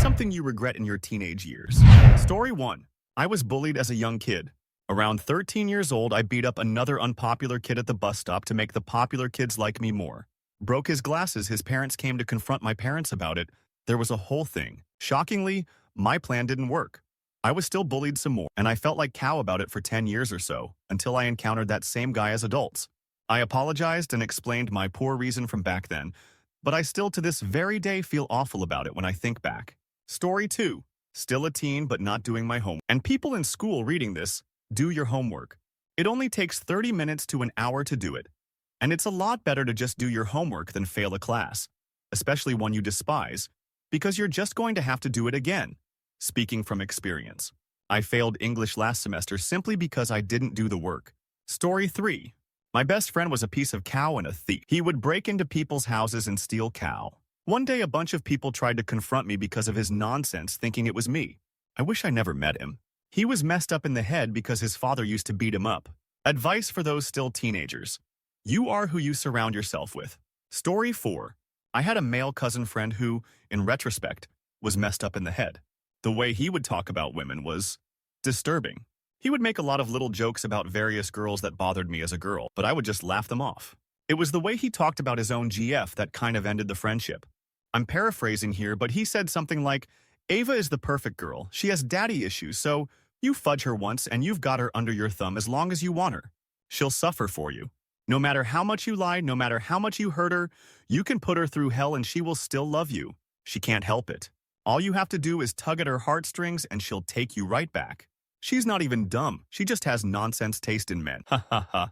something you regret in your teenage years? Story 1. I was bullied as a young kid. Around 13 years old, I beat up another unpopular kid at the bus stop to make the popular kids like me more. Broke his glasses. His parents came to confront my parents about it. There was a whole thing. Shockingly, my plan didn't work. I was still bullied some more, and I felt like cow about it for 10 years or so, until I encountered that same guy as adults. I apologized and explained my poor reason from back then, but I still to this very day feel awful about it when I think back. Story 2. Still a teen but not doing my homework. And people in school reading this, do your homework. It only takes 30 minutes to an hour to do it. And it's a lot better to just do your homework than fail a class, especially one you despise, because you're just going to have to do it again. Speaking from experience, I failed English last semester simply because I didn't do the work. Story 3. My best friend was a piece of cow and a thief. He would break into people's houses and steal cow. One day, a bunch of people tried to confront me because of his nonsense, thinking it was me. I wish I never met him. He was messed up in the head because his father used to beat him up. Advice for those still teenagers. You are who you surround yourself with. Story 4. I had a male cousin friend who, in retrospect, was messed up in the head. The way he would talk about women was disturbing. He would make a lot of little jokes about various girls that bothered me as a girl, but I would just laugh them off. It was the way he talked about his own GF that kind of ended the friendship. I'm paraphrasing here, but he said something like, Ava is the perfect girl. She has daddy issues, so you fudge her once and you've got her under your thumb as long as you want her. She'll suffer for you. No matter how much you lie, no matter how much you hurt her, you can put her through hell and she will still love you. She can't help it. All you have to do is tug at her heartstrings and she'll take you right back. She's not even dumb. She just has nonsense taste in men. Ha ha ha.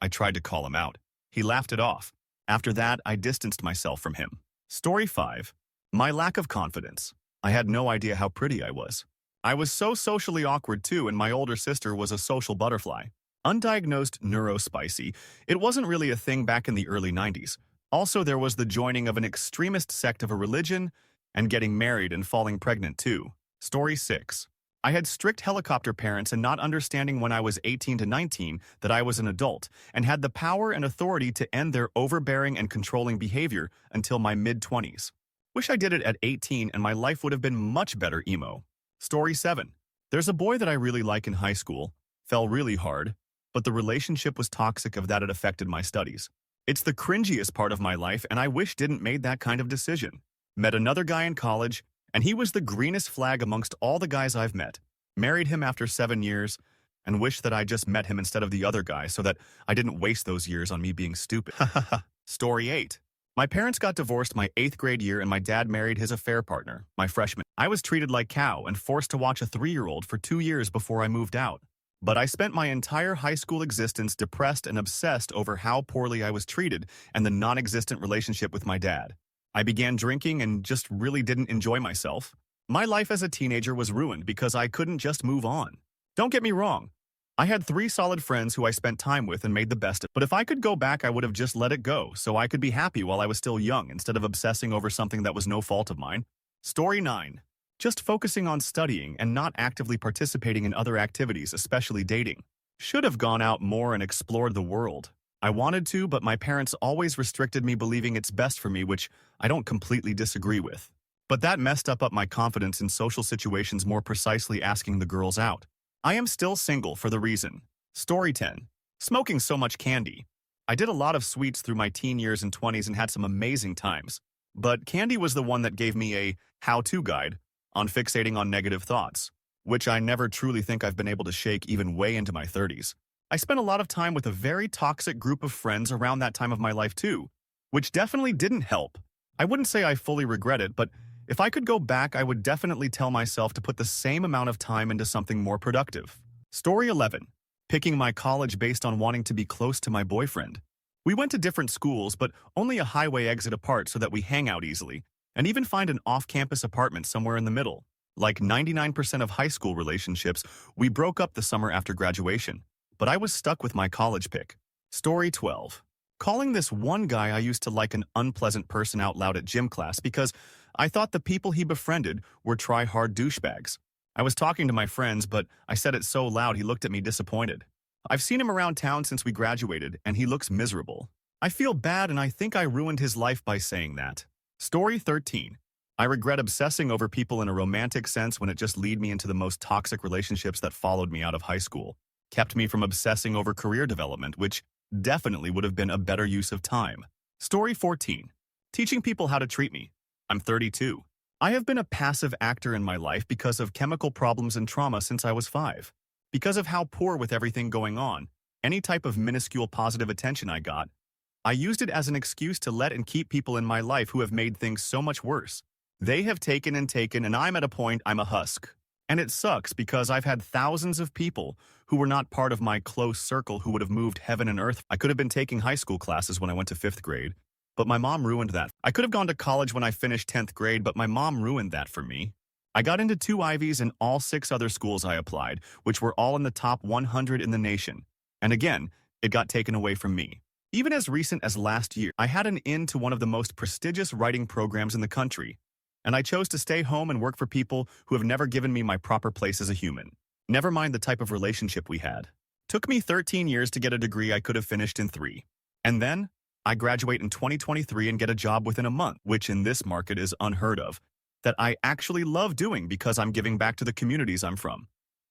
I tried to call him out. He laughed it off. After that, I distanced myself from him. Story 5. My lack of confidence. I had no idea how pretty I was. I was so socially awkward too, and my older sister was a social butterfly. Undiagnosed neurospicy. It wasn't really a thing back in the early 90s. Also, there was the joining of an extremist sect of a religion and getting married and falling pregnant too. Story 6. I had strict helicopter parents and not understanding when I was 18 to 19 that I was an adult and had the power and authority to end their overbearing and controlling behavior until my mid-20s. Wish I did it at 18 and my life would have been much better emo. Story 7. There's a boy that I really like in high school. Fell really hard, but the relationship was toxic of that it affected my studies. It's the cringiest part of my life and I wish didn't made that kind of decision. Met another guy in college, and he was the greenest flag amongst all the guys I've met. Married him after 7 years, and wish that I just met him instead of the other guy so that I didn't waste those years on me being stupid. Story 8. My parents got divorced my 8th grade year and my dad married his affair partner, my freshman. I was treated like cow and forced to watch a 3-year-old for 2 years before I moved out. But I spent my entire high school existence depressed and obsessed over how poorly I was treated and the non-existent relationship with my dad. I began drinking and just really didn't enjoy myself. My life as a teenager was ruined because I couldn't just move on. Don't get me wrong. I had 3 solid friends who I spent time with and made the best of it. But if I could go back, I would have just let it go so I could be happy while I was still young instead of obsessing over something that was no fault of mine. Story 9. Just focusing on studying and not actively participating in other activities, especially dating. Should have gone out more and explored the world. I wanted to, but my parents always restricted me believing it's best for me, which I don't completely disagree with. But that messed up my confidence in social situations, more precisely asking the girls out. I am still single for the reason. Story 10. Smoking so much candy. I did a lot of sweets through my teen years and 20s and had some amazing times. But candy was the one that gave me a how-to guide on fixating on negative thoughts, which I never truly think I've been able to shake even way into my 30s. I spent a lot of time with a very toxic group of friends around that time of my life too, which definitely didn't help. I wouldn't say I fully regret it, but if I could go back, I would definitely tell myself to put the same amount of time into something more productive. Story 11. Picking my college based on wanting to be close to my boyfriend. We went to different schools, but only a highway exit apart so that we hang out easily, and even find an off-campus apartment somewhere in the middle. Like 99% of high school relationships, we broke up the summer after graduation. But I was stuck with my college pick. Story 12. Calling this one guy I used to like an unpleasant person out loud at gym class because I thought the people he befriended were try-hard douchebags. I was talking to my friends, but I said it so loud he looked at me disappointed. I've seen him around town since we graduated, and he looks miserable. I feel bad and I think I ruined his life by saying that. Story 13. I regret obsessing over people in a romantic sense when it just led me into the most toxic relationships that followed me out of high school, kept me from obsessing over career development, which definitely would have been a better use of time. Story 14. Teaching people how to treat me. I'm 32. I have been a passive actor in my life because of chemical problems and trauma since I was 5. Because of how poor with everything going on, any type of minuscule positive attention I got, I used it as an excuse to let and keep people in my life who have made things so much worse. They have taken and taken, and I'm at a point I'm a husk. And it sucks because I've had thousands of people who were not part of my close circle who would have moved heaven and earth. I could have been taking high school classes when I went to 5th grade, but my mom ruined that. I could have gone to college when I finished 10th grade, but my mom ruined that for me. I got into 2 Ivies and all 6 other schools I applied, which were all in the top 100 in the nation. And again, it got taken away from me. Even as recent as last year, I had an in to one of the most prestigious writing programs in the country, and I chose to stay home and work for people who have never given me my proper place as a human. Never mind the type of relationship we had. Took me 13 years to get a degree I could have finished in 3. And then, I graduate in 2023 and get a job within a month, which in this market is unheard of, that I actually love doing because I'm giving back to the communities I'm from.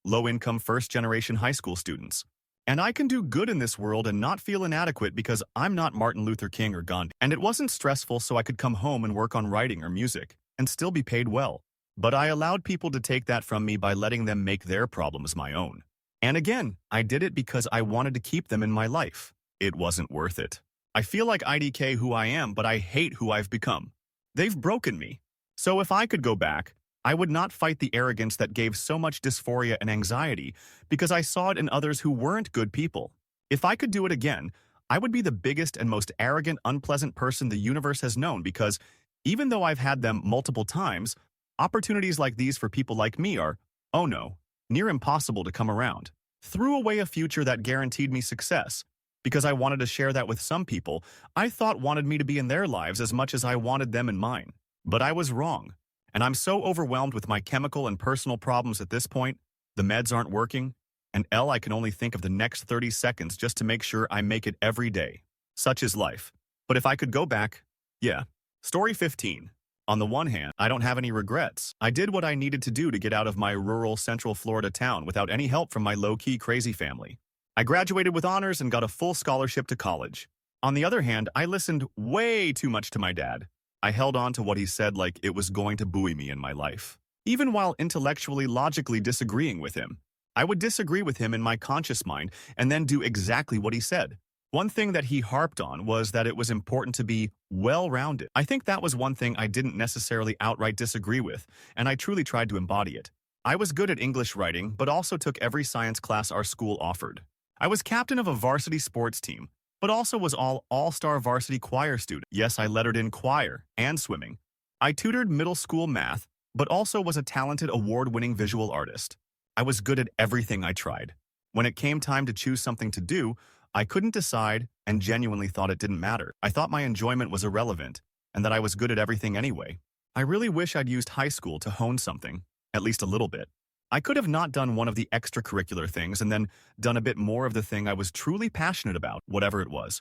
Low-income first-generation high school students. And I can do good in this world and not feel inadequate because I'm not Martin Luther King or Gandhi. And it wasn't stressful, so I could come home and work on writing or music and still be paid well. But I allowed people to take that from me by letting them make their problems my own. And again, I did it because I wanted to keep them in my life. It wasn't worth it. I feel like IDK who I am, but I hate who I've become. They've broken me. So if I could go back, I would not fight the arrogance that gave so much dysphoria and anxiety because I saw it in others who weren't good people. If I could do it again, I would be the biggest and most arrogant, unpleasant person the universe has known because even though I've had them multiple times, opportunities like these for people like me are, oh no, near impossible to come around. Threw away a future that guaranteed me success because I wanted to share that with some people I thought wanted me to be in their lives as much as I wanted them in mine. But I was wrong. And I'm so overwhelmed with my chemical and personal problems at this point, the meds aren't working, and I can only think of the next 30 seconds just to make sure I make it every day. Such is life. But if I could go back, yeah. Story 15. On the one hand, I don't have any regrets. I did what I needed to do to get out of my rural Central Florida town without any help from my low-key crazy family. I graduated with honors and got a full scholarship to college. On the other hand, I listened way too much to my dad. I held on to what he said like it was going to buoy me in my life. Even while intellectually, logically disagreeing with him, I would disagree with him in my conscious mind and then do exactly what he said. One thing that he harped on was that it was important to be well-rounded. I think that was one thing I didn't necessarily outright disagree with, and I truly tried to embody it. I was good at English writing, but also took every science class our school offered. I was captain of a varsity sports team, but also was all-star varsity choir student. Yes, I lettered in choir and swimming. I tutored middle school math, but also was a talented award-winning visual artist. I was good at everything I tried. When it came time to choose something to do, I couldn't decide and genuinely thought it didn't matter. I thought my enjoyment was irrelevant and that I was good at everything anyway. I really wish I'd used high school to hone something, at least a little bit. I could have not done one of the extracurricular things and then done a bit more of the thing I was truly passionate about, whatever it was.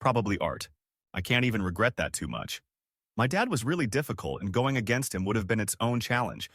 Probably art. I can't even regret that too much. My dad was really difficult, and going against him would have been its own challenge.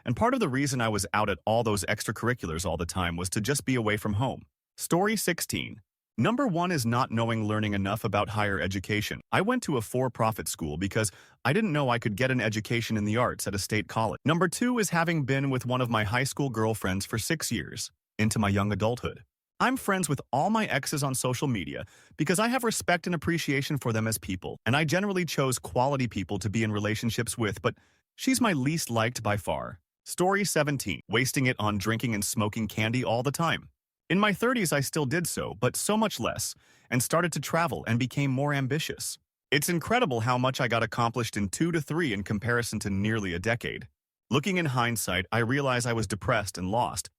And part of the reason I was out at all those extracurriculars all the time was to just be away from home. Story 16. Number 1 is not knowing learning enough about higher education. I went to a for-profit school because I didn't know I could get an education in the arts at a state college. Number 2 is having been with one of my high school girlfriends for 6 years, into my young adulthood. I'm friends with all my exes on social media because I have respect and appreciation for them as people, and I generally chose quality people to be in relationships with, but she's my least liked by far. Story 17. Wasting it on drinking and smoking candy all the time. In my 30s, I still did so, but so much less, and started to travel and became more ambitious. It's incredible how much I got accomplished in 2 to 3 in comparison to nearly a decade. Looking in hindsight, I realize I was depressed and lost,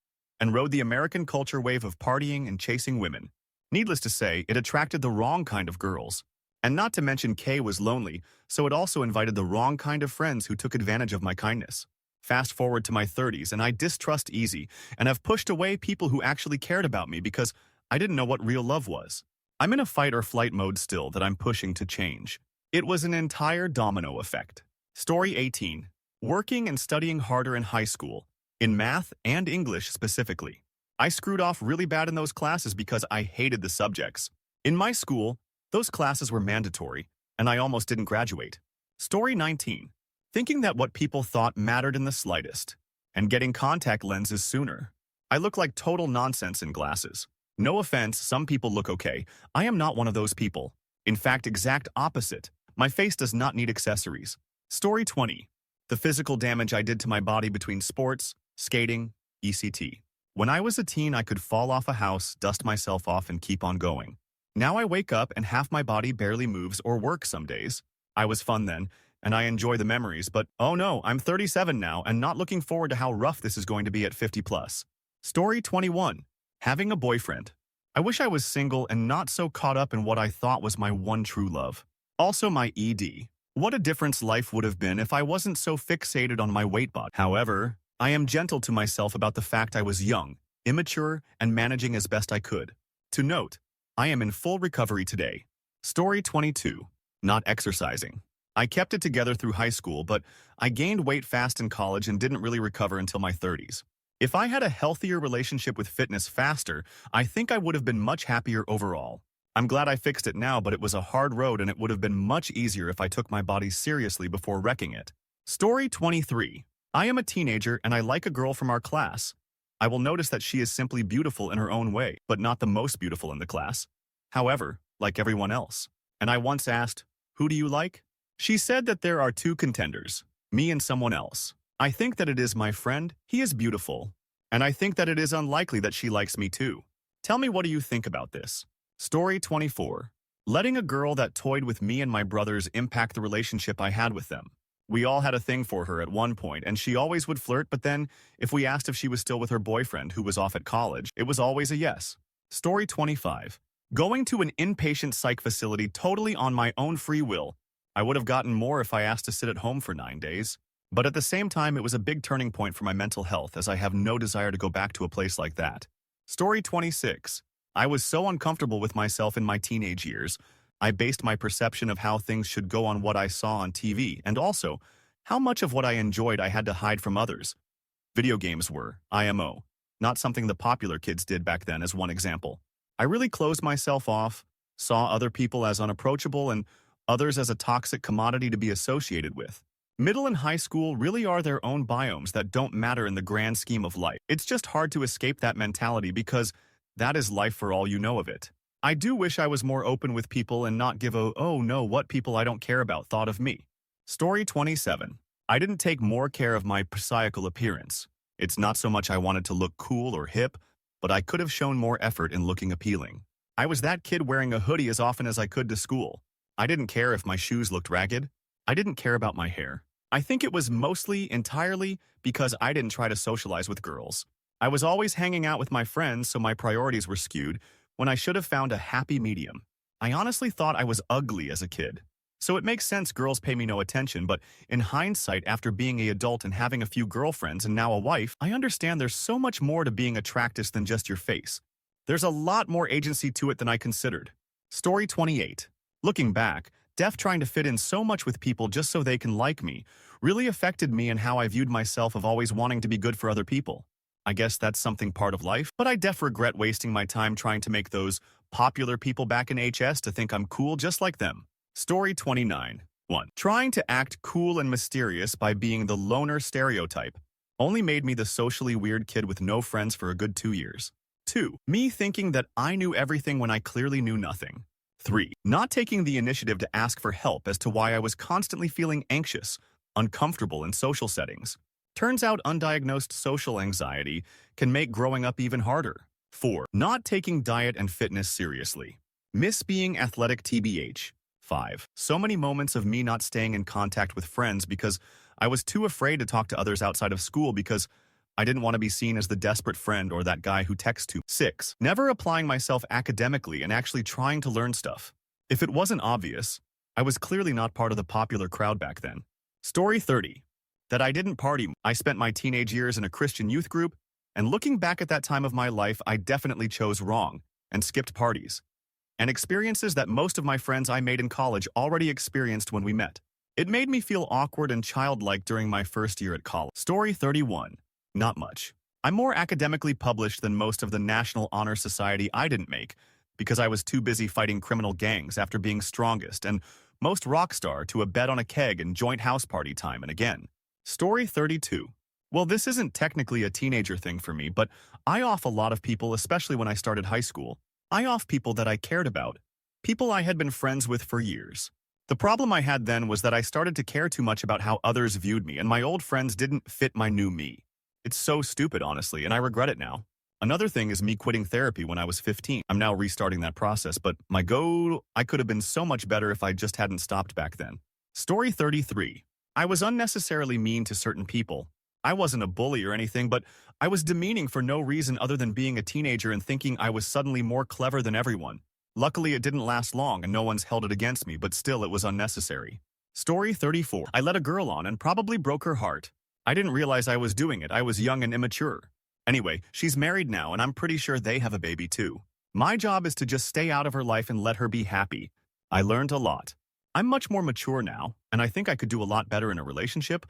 and rode the American culture wave of partying and chasing women. Needless to say, it attracted the wrong kind of girls. And not to mention Kay was lonely, so it also invited the wrong kind of friends who took advantage of my kindness. Fast forward to my 30s, and I distrust easy, and have pushed away people who actually cared about me because I didn't know what real love was. I'm in a fight or flight mode still that I'm pushing to change. It was an entire domino effect. Story 18. Working and studying harder in high school, in math and English specifically. I screwed off really bad in those classes because I hated the subjects. In my school, those classes were mandatory, and I almost didn't graduate. Story 19. Thinking that what people thought mattered in the slightest, and getting contact lenses sooner. I look like total nonsense in glasses. No offense, some people look okay. I am not one of those people. In fact, exact opposite. My face does not need accessories. Story 20. The physical damage I did to my body between sports, skating, etc. When I was a teen, I could fall off a house, dust myself off, and keep on going. Now I wake up and half my body barely moves or works some days. I was fun then, and I enjoy the memories, but oh no, I'm 37 now and not looking forward to how rough this is going to be at 50 plus. Story 21. Having a boyfriend. I wish I was single and not so caught up in what I thought was my one true love. Also my ED. What a difference life would have been if I wasn't so fixated on my weight bot. However, I am gentle to myself about the fact I was young, immature, and managing as best I could. To note, I am in full recovery today. Story 22. Not exercising. I kept it together through high school, but I gained weight fast in college and didn't really recover until my 30s. If I had a healthier relationship with fitness faster, I think I would have been much happier overall. I'm glad I fixed it now, but it was a hard road and it would have been much easier if I took my body seriously before wrecking it. Story 23. I am a teenager and I like a girl from our class. I will notice that she is simply beautiful in her own way, but not the most beautiful in the class. However, like everyone else. And I once asked, "Who do you like?" She said that there are two contenders, me and someone else. I think that it is my friend, he is beautiful. And I think that it is unlikely that she likes me too. Tell me, what do you think about this? Story 24. Letting a girl that toyed with me and my brothers impact the relationship I had with them. We all had a thing for her at one point, and she always would flirt, but then, if we asked if she was still with her boyfriend who was off at college, it was always a yes. Story 25. Going to an inpatient psych facility totally on my own free will. I would have gotten more if I asked to sit at home for 9 days. But at the same time, it was a big turning point for my mental health, as I have no desire to go back to a place like that. Story 26. I was so uncomfortable with myself in my teenage years, I based my perception of how things should go on what I saw on TV, and also how much of what I enjoyed I had to hide from others. Video games were, IMO, not something the popular kids did back then, as one example. I really closed myself off, saw other people as unapproachable and others as a toxic commodity to be associated with. Middle and high school really are their own biomes that don't matter in the grand scheme of life. It's just hard to escape that mentality because that is life for all you know of it. I do wish I was more open with people and not give a, "oh no, what people I don't care about" thought of me. Story 27. I didn't take more care of my physical appearance. It's not so much I wanted to look cool or hip, but I could have shown more effort in looking appealing. I was that kid wearing a hoodie as often as I could to school. I didn't care if my shoes looked ragged. I didn't care about my hair. I think it was entirely because I didn't try to socialize with girls. I was always hanging out with my friends, so my priorities were skewed when I should have found a happy medium. I honestly thought I was ugly as a kid. So it makes sense girls pay me no attention, but in hindsight, after being an adult and having a few girlfriends and now a wife, I understand there's so much more to being attractive than just your face. There's a lot more agency to it than I considered. Story 28. Looking back, trying to fit in so much with people just so they can like me really affected me and how I viewed myself of always wanting to be good for other people. I guess that's something part of life, but I regret wasting my time trying to make those popular people back in HS to think I'm cool just like them. Story 29. 1. Trying to act cool and mysterious by being the loner stereotype only made me the socially weird kid with no friends for a good 2 years. 2. Me thinking that I knew everything when I clearly knew nothing. 3. Not taking the initiative to ask for help as to why I was constantly feeling anxious, uncomfortable in social settings. Turns out undiagnosed social anxiety can make growing up even harder. 4. Not taking diet and fitness seriously. Miss being athletic TBH. 5. So many moments of me not staying in contact with friends because I was too afraid to talk to others outside of school because I didn't want to be seen as the desperate friend or that guy who texts too. 6. Never applying myself academically and actually trying to learn stuff. If it wasn't obvious, I was clearly not part of the popular crowd back then. Story 30. That I didn't party. I spent my teenage years in a Christian youth group, and looking back at that time of my life, I definitely chose wrong and skipped parties and experiences that most of my friends I made in college already experienced when we met. It made me feel awkward and childlike during my first year at college. Story 31. Not much. I'm more academically published than most of the National Honor Society. I didn't make because I was too busy fighting criminal gangs after being strongest and most rock star to a bed on a keg and joint house party time and again. Story 32. Well, this isn't technically a teenager thing for me, but I off a lot of people, especially when I started high school. I off people that I cared about, people I had been friends with for years. The problem I had then was that I started to care too much about how others viewed me, and my old friends didn't fit my new me. It's so stupid, honestly, and I regret it now. Another thing is me quitting therapy when I was 15. I'm now restarting that process, but my goal, I could have been so much better if I just hadn't stopped back then. Story 33. I was unnecessarily mean to certain people. I wasn't a bully or anything, but I was demeaning for no reason other than being a teenager and thinking I was suddenly more clever than everyone. Luckily, it didn't last long and no one's held it against me, but still it was unnecessary. Story 34. I let a girl on and probably broke her heart. I didn't realize I was doing it. I was young and immature. Anyway, she's married now and I'm pretty sure they have a baby too. My job is to just stay out of her life and let her be happy. I learned a lot. I'm much more mature now, and I think I could do a lot better in a relationship.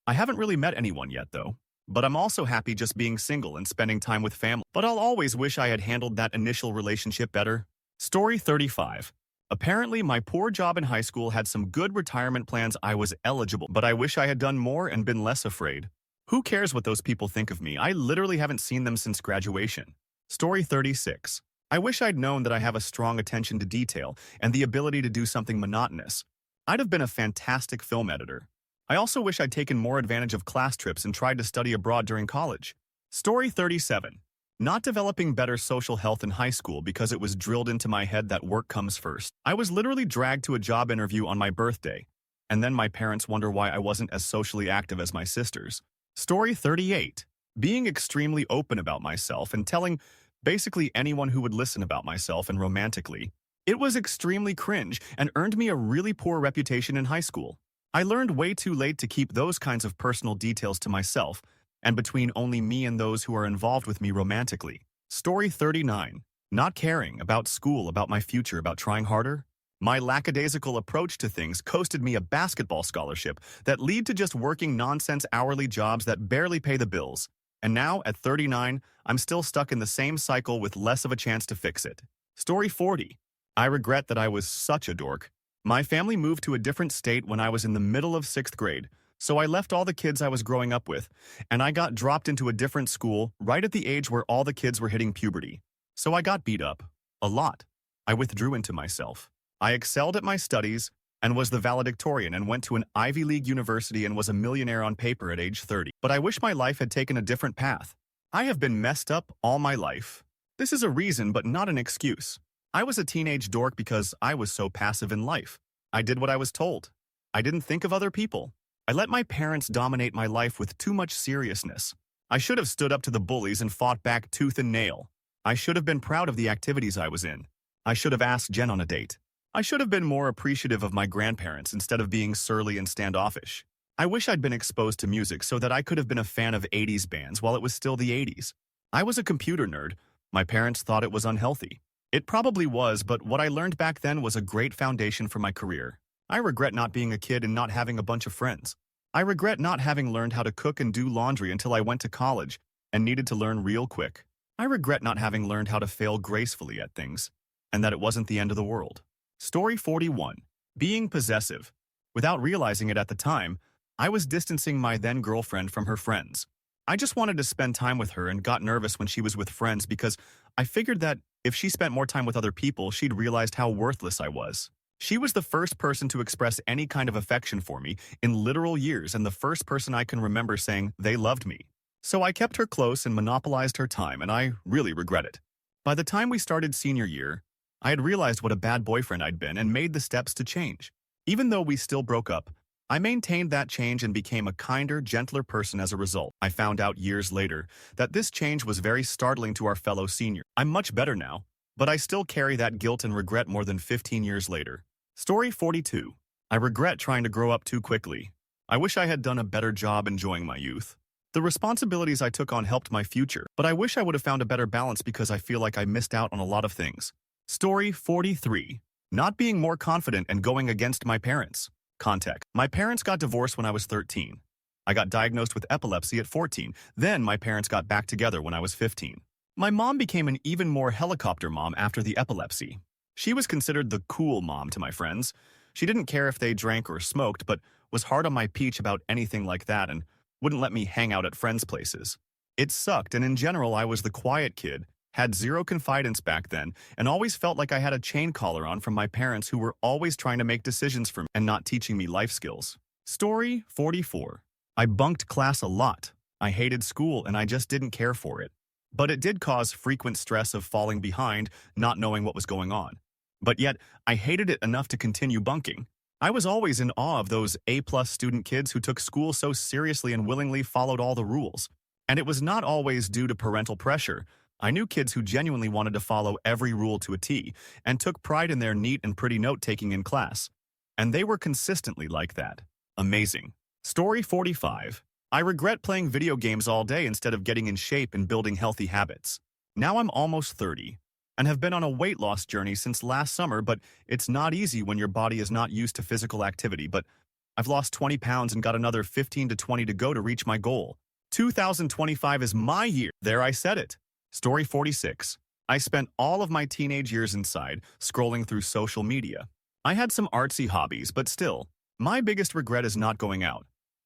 I haven't really met anyone yet though. But I'm also happy just being single and spending time with family. But I'll always wish I had handled that initial relationship better. Story 35. Apparently, my poor job in high school had some good retirement plans. I was eligible, but I wish I had done more and been less afraid. Who cares what those people think of me? I literally haven't seen them since graduation. Story 36. I wish I'd known that I have a strong attention to detail and the ability to do something monotonous. I'd have been a fantastic film editor. I also wish I'd taken more advantage of class trips and tried to study abroad during college. Story 37. Not developing better social health in high school because it was drilled into my head that work comes first. I was literally dragged to a job interview on my birthday, and then my parents wonder why I wasn't as socially active as my sisters. Story 38. Being extremely open about myself and telling basically anyone who would listen about myself and romantically. It was extremely cringe and earned me a really poor reputation in high school. I learned way too late to keep those kinds of personal details to myself and between only me and those who are involved with me romantically. Story 39. Not caring about school, about my future, about trying harder. My lackadaisical approach to things costed me a basketball scholarship that led to just working nonsense hourly jobs that barely pay the bills. And now, at 39, I'm still stuck in the same cycle with less of a chance to fix it. Story 40. I regret that I was such a dork. My family moved to a different state when I was in the middle of 6th grade, so I left all the kids I was growing up with, and I got dropped into a different school right at the age where all the kids were hitting puberty. So I got beat up. A lot. I withdrew into myself. I excelled at my studies and was the valedictorian and went to an Ivy League university and was a millionaire on paper at age 30. But I wish my life had taken a different path. I have been messed up all my life. This is a reason but not an excuse. I was a teenage dork because I was so passive in life. I did what I was told. I didn't think of other people. I let my parents dominate my life with too much seriousness. I should have stood up to the bullies and fought back tooth and nail. I should have been proud of the activities I was in. I should have asked Jen on a date. I should have been more appreciative of my grandparents instead of being surly and standoffish. I wish I'd been exposed to music so that I could have been a fan of 80s bands while it was still the 80s. I was a computer nerd. My parents thought it was unhealthy. It probably was, but what I learned back then was a great foundation for my career. I regret not being a kid and not having a bunch of friends. I regret not having learned how to cook and do laundry until I went to college and needed to learn real quick. I regret not having learned how to fail gracefully at things, and that it wasn't the end of the world. Story 41. Being possessive. Without realizing it at the time, I was distancing my then-girlfriend from her friends. I just wanted to spend time with her and got nervous when she was with friends because I figured that if she spent more time with other people, she'd realized how worthless I was. She was the first person to express any kind of affection for me in literal years and the first person I can remember saying they loved me. So I kept her close and monopolized her time, and I really regret it. By the time we started senior year, I had realized what a bad boyfriend I'd been and made the steps to change. Even though we still broke up, I maintained that change and became a kinder, gentler person as a result. I found out years later that this change was very startling to our fellow senior. I'm much better now, but I still carry that guilt and regret more than 15 years later. Story 42. I regret trying to grow up too quickly. I wish I had done a better job enjoying my youth. The responsibilities I took on helped my future, but I wish I would have found a better balance because I feel like I missed out on a lot of things. Story 43. Not being more confident and going against my parents. Context. My parents got divorced when I was 13. I got diagnosed with epilepsy at 14. Then my parents got back together when I was 15. My mom became an even more helicopter mom after the epilepsy. She was considered the cool mom to my friends. She didn't care if they drank or smoked, but was hard on my peach about anything like that and wouldn't let me hang out at friends' places. It sucked, and in general, I was the quiet kid, had zero confidence back then, and always felt like I had a chain collar on from my parents who were always trying to make decisions for me and not teaching me life skills. Story 44. I bunked class a lot. I hated school and I just didn't care for it. But it did cause frequent stress of falling behind, not knowing what was going on. But yet, I hated it enough to continue bunking. I was always in awe of those A-plus student kids who took school so seriously and willingly followed all the rules. And it was not always due to parental pressure. I knew kids who genuinely wanted to follow every rule to a T and took pride in their neat and pretty note-taking in class. And they were consistently like that. Amazing. Story 45. I regret playing video games all day instead of getting in shape and building healthy habits. Now I'm almost 30 and have been on a weight loss journey since last summer, but it's not easy when your body is not used to physical activity. But I've lost 20 pounds and got another 15 to 20 to go to reach my goal. 2025 is my year. There, I said it. Story 46. I spent all of my teenage years inside, scrolling through social media. I had some artsy hobbies, but still, my biggest regret is not going out,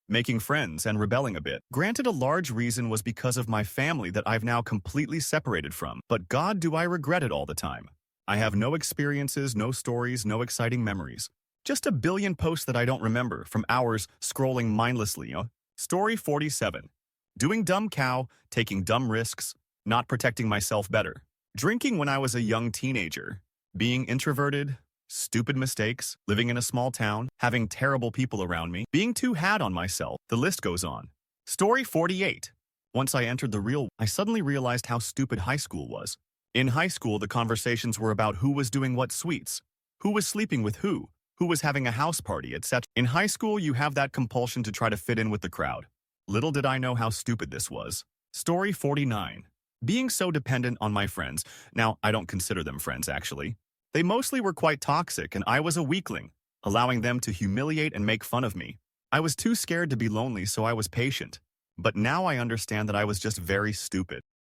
making friends, and rebelling a bit. Granted, a large reason was because of my family that I've now completely separated from, but God, do I regret it all the time. I have no experiences, no stories, no exciting memories. Just a billion posts that I don't remember from hours scrolling mindlessly. Story 47. Doing dumb cow, taking dumb risks, not protecting myself better. Drinking when I was a young teenager. Being introverted. Stupid mistakes, living in a small town, having terrible people around me, being too hard on myself. The list goes on. Story 48. Once I entered the real, I suddenly realized how stupid high school was. In high school, the conversations were about who was doing what sweets, who was sleeping with who was having a house party, etc. In high school, you have that compulsion to try to fit in with the crowd. Little did I know how stupid this was. Story 49. Being so dependent on my friends. Now, I don't consider them friends, actually. They mostly were quite toxic, and I was a weakling, allowing them to humiliate and make fun of me. I was too scared to be lonely, so I was patient. But now I understand that I was just very stupid.